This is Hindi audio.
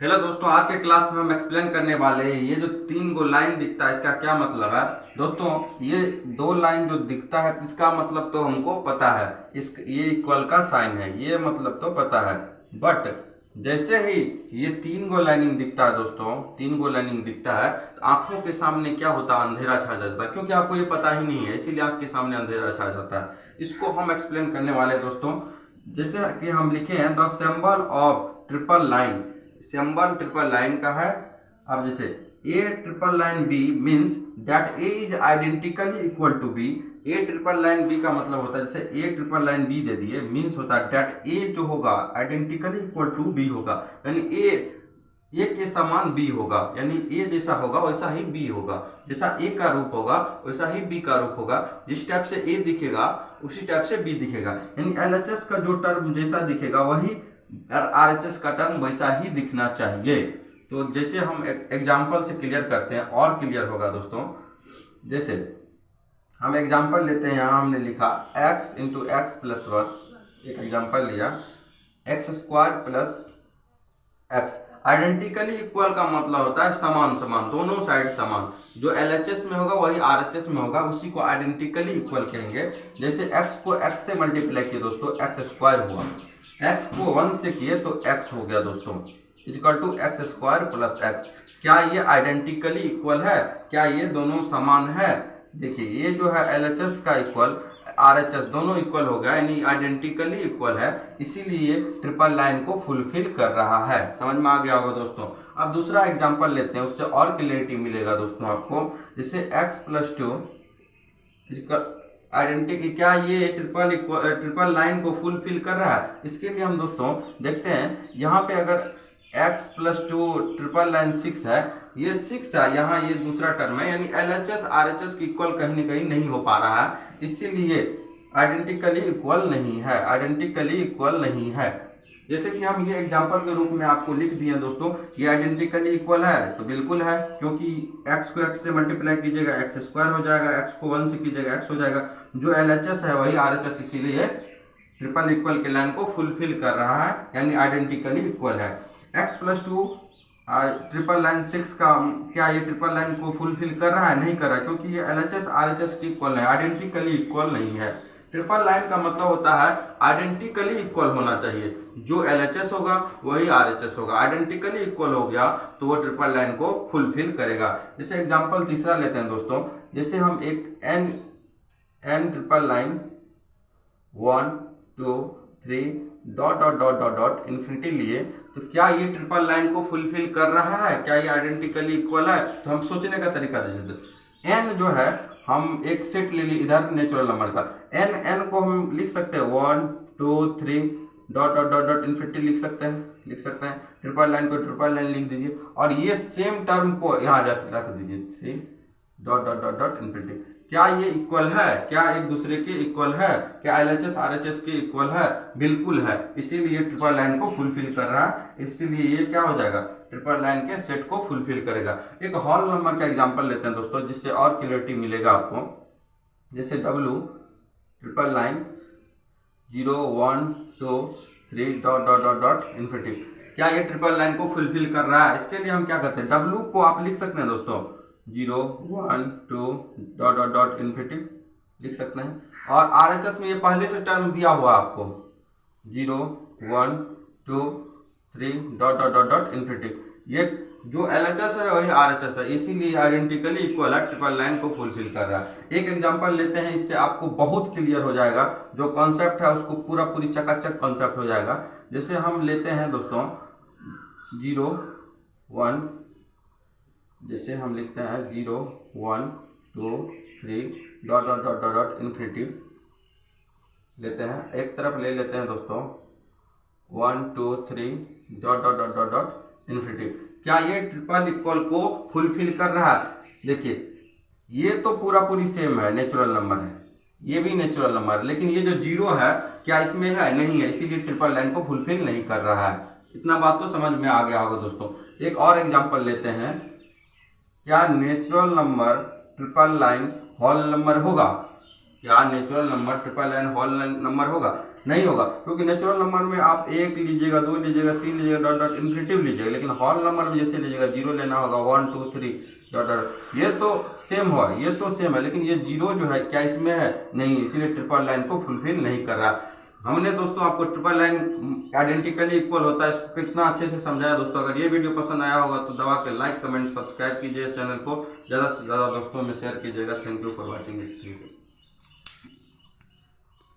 हेलो दोस्तों, आज के क्लास में हम एक्सप्लेन करने वाले हैं ये जो तीन गो लाइन दिखता है इसका क्या मतलब है। दोस्तों, ये दो लाइन जो दिखता है इसका मतलब तो हमको पता है, इस ये इक्वल का साइन है, ये मतलब तो पता है। बट जैसे ही ये तीन गो लाइनिंग दिखता है दोस्तों, तीन गो लाइनिंग दिखता है तो आंखों के सामने क्या होता है, अंधेरा छा जाता है, क्योंकि आपको ये पता ही नहीं है, इसीलिए आंख के सामने अंधेरा छा जाता है। इसको हम एक्सप्लेन करने वाले हैं दोस्तों। जैसे कि हम लिखे हैं the symbol of triple line, symbol triple line का है। अब जैसे A triple line B means that A is identically equal to B. A triple line B का मतलब होता है, जैसे ए ट्रिपल लाइन बी दे दिए, मीन्स होता है दैट ए जो होगा आइडेंटिकली इक्वल टू बी होगा, यानी ए के समान बी होगा, यानी ए जैसा होगा वैसा ही बी होगा, जैसा ए का रूप होगा वैसा ही बी का रूप होगा, जिस टाइप से ए दिखेगा उसी टाइप से बी दिखेगा, यानी एलएचएस का जो टर्म जैसा दिखेगा वही आरएचएस का टर्म वैसा ही दिखना चाहिए। तो जैसे हम एग्जाम्पल से क्लियर करते हैं और क्लियर होगा दोस्तों। जैसे हम एग्जाम्पल लेते हैं, यहाँ हमने लिखा x into x plus one, एक एग्जाम्पल लिया x square plus x. Identically equal का मतलब होता है समान समान, दोनों साइड समान, जो एलएचएस में होगा वही आरएचएस में होगा, उसी को आइडेंटिकली इक्वल कहेंगे। जैसे x को x से मल्टीप्लाई किए दोस्तों, एक्स स्क्वायर हुआ, x को 1 से किए तो x हो गया दोस्तों, equal to x square plus x. क्या ये आइडेंटिकली इक्वल है? क्या ये दोनों समान है? देखिए ये जो है एलएचएस का इक्वल आरएचएस दोनों इक्वल हो गया, यानी आइडेंटिकली इक्वल है, इसीलिए ट्रिपल लाइन को फुलफिल कर रहा है। समझ में आ गया होगा दोस्तों। अब दूसरा एग्जांपल लेते हैं, उससे और क्लियरिटी मिलेगा दोस्तों आपको। जैसे x प्लस टू आइडेंटिटी, क्या ये ट्रिपल लाइन को फुलफिल कर रहा है? इसके लिए हम दोस्तों देखते हैं, यहाँ पे अगर x plus two triple line 6 है, ये 6 है, यहाँ ये दूसरा टर्म है, यानी एलएचएस आरएचएस की इक्वल कहीं न कहीं नहीं हो पा रहा है, इसीलिए आइडेंटिकली इक्वल नहीं है, आइडेंटिकली इक्वल नहीं है। जैसे कि हम ये एग्जांपल के रूप में आपको लिख दिए दोस्तों, ये आइडेंटिकली इक्वल है तो बिल्कुल है, क्योंकि x को x से मल्टीप्लाई कीजिएगा एक्स स्क्वायर हो जाएगा, x को 1 से कीजिएगा x हो जाएगा, जो एलएचएस है वही आरएचएस, इसीलिए ट्रिपल इक्वल के लाइन को फुलफिल कर रहा है, यानी आइडेंटिकली इक्वल है। x plus two triple line 6 का, क्या ये ट्रिपल लाइन को फुलफिल कर रहा है? नहीं कर रहा है, क्योंकि ये एलएचएस आरएचएस की इक्वल है, आइडेंटिकली इक्वल नहीं है। ट्रिपल लाइन का मतलब होता है आइडेंटिकली इक्वल होना चाहिए, जो एलएचएस होगा वही आरएचएस होगा, आइडेंटिकली इक्वल हो गया तो वो ट्रिपल लाइन को फुलफिल करेगा। जैसे एग्जांपल तीसरा लेते हैं दोस्तों, जैसे हम एक N triple line 1 2 3 dot dot dot dot dot infinity लिए, तो क्या ये ट्रिपल लाइन को फुलफिल कर रहा है? क्या ये आइडेंटिकली इक्वल है? तो हम सोचने का तरीका जैसे एन जो है, हम एक सेट ले ली इधर नेचुरल नंबर का, एन को हम लिख सकते हैं 1 2 3 dot dot dot dot infinity लिख सकते हैं। ट्रिपल लाइन को ट्रिपल लाइन लिख दीजिए, और ये सेम टर्म को यहाँ रख दीजिए, dot dot dot dot infinity. क्या ये इक्वल है? क्या एक दूसरे के इक्वल है? क्या एलएचएस आरएचएस के इक्वल है? बिल्कुल है, इसीलिए ट्रिपल लाइन को फुलफिल कर रहा है, इसीलिए ये क्या हो जाएगा, ट्रिपल लाइन के सेट को फुलफिल करेगा। एक होल नंबर का एग्जांपल लेते हैं दोस्तों, जिससे और क्लियरिटी मिलेगा आपको। जैसे W triple line 0 1 2 3 dot dot dot dot infinity, क्या ये ट्रिपल लाइन को फुलफिल कर रहा है? इसके लिए हम क्या करते हैं, डब्लू को आप लिख सकते हैं दोस्तों 0 1 2 डॉट डॉट डॉट इन्फिनिटी लिख सकते हैं, और आरएचएस में ये पहले से टर्म दिया हुआ आपको 0 1 2 3 dot dot dot dot infinity, ये जो एलएचएस है वही आरएचएस है, इसीलिए आइडेंटिकली इक्वल है, ट्रिपल लाइन को फुलफिल कर रहा है। एक एग्जांपल लेते हैं, इससे आपको बहुत क्लियर हो जाएगा, जो कॉन्सेप्ट है उसको पूरी चकाचक कॉन्सेप्ट हो जाएगा। जैसे हम लेते हैं दोस्तों 0 1, जैसे हम लिखते हैं 0 1 2 3 dot dot dot dot infinity लेते हैं, एक तरफ ले लेते हैं दोस्तों 1 2 3 dot dot dot dot dot infinity. क्या ये ट्रिपल इक्वल को फुलफिल कर रहा है? देखिए ये तो पूरी सेम है, नेचुरल नंबर है, ये भी नेचुरल नंबर है, लेकिन ये जो 0 है क्या इसमें है? नहीं है, इसीलिए ट्रिपल लाइन को फुलफिल नहीं कर रहा है। इतना बात तो समझ में आ गया होगा दोस्तों। एक और एग्जाम्पल लेते हैं, क्या natural number triple line whole number होगा? क्या natural number triple line whole number होगा? नहीं होगा, क्योंकि नेचुरल नंबर में आप 1 लीजिएगा, 2 लीजिएगा, 3 लीजिएगा, डॉट डॉट इन्फिनिटिव लीजिएगा, लेकिन होल नंबर में जैसे लीजिएगा 0 लेना होगा, 1 2 3 डॉट डॉट, ये तो सेम हुआ, ये तो सेम है, लेकिन ये 0 जो है क्या इसमें है, नहीं, इसीलिए ट्रिपल लाइन को फुलफिल नहीं कर रहा। हमने दोस्तों आपको ट्रिपल लाइन आइडेंटिकली इक्वल होता है इसको कितना अच्छे से समझाया दोस्तों। अगर ये वीडियो पसंद आया होगा तो दबा के लाइक कमेंट सब्सक्राइब कीजिए, चैनल को ज़्यादा से ज़्यादा दोस्तों में शेयर कीजिएगा। Thank you for watching this video.